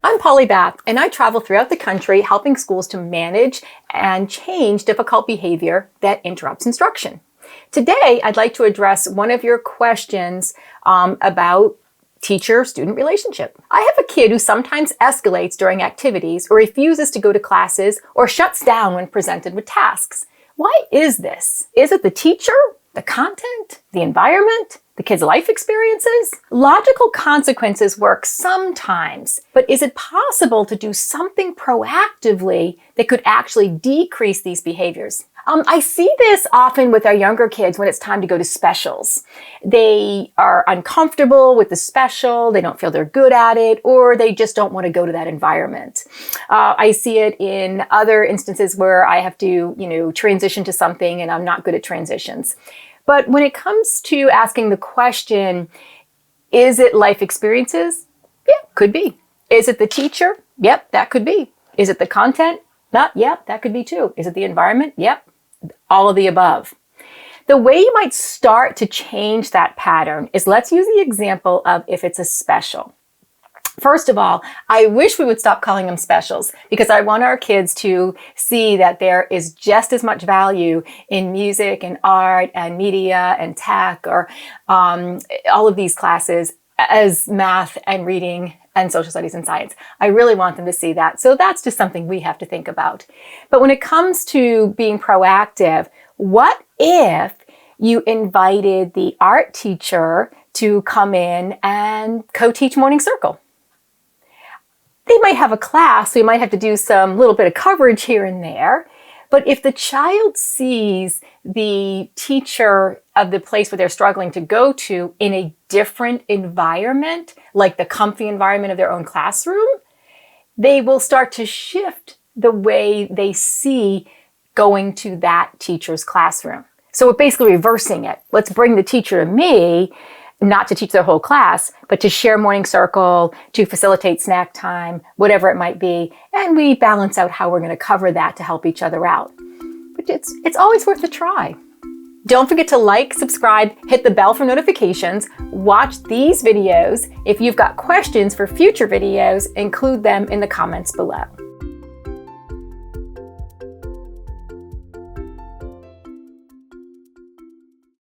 I'm Polly Bath, and I travel throughout the country helping schools to manage and change difficult behavior that interrupts instruction. Today, I'd like to address one of your questions about teacher-student relationship. I have a kid who sometimes escalates during activities or refuses to go to classes or shuts down when presented with tasks. Why is this? Is it the teacher, the content, the environment, the kid's life experiences? Logical consequences work sometimes, but is it possible to do something proactively that could actually decrease these behaviors? I see this often with our younger kids when it's time to go to specials. They are uncomfortable with the special, they don't feel they're good at it, or they just don't want to go to that environment. I see it in other instances where I have to, transition to something and I'm not good at transitions. But when it comes to asking the question, is it life experiences? Yeah, could be. Is it the teacher? Yep, that could be. Is it the content? Yep, that could be too. Is it the environment? Yep, all of the above. The way you might start to change that pattern is, let's use the example of if it's a special. First of all, I wish we would stop calling them specials because I want our kids to see that there is just as much value in music and art and media and tech or all of these classes as math and reading and social studies and science. I really want them to see that. So that's just something we have to think about. But when it comes to being proactive, what if you invited the art teacher to come in and co-teach Morning Circle? They might have a class, so you might have to do some little bit of coverage here and there. But if the child sees the teacher of the place where they're struggling to go to in a different environment, like the comfy environment of their own classroom, they will start to shift the way they see going to that teacher's classroom. So we're basically reversing it. Let's bring the teacher to me, not to teach their whole class, but to share Morning Circle, to facilitate snack time, whatever it might be. And we balance out how we're going to cover that to help each other out. But it's always worth a try. Don't forget to like, subscribe, hit the bell for notifications, watch these videos. If you've got questions for future videos, include them in the comments below.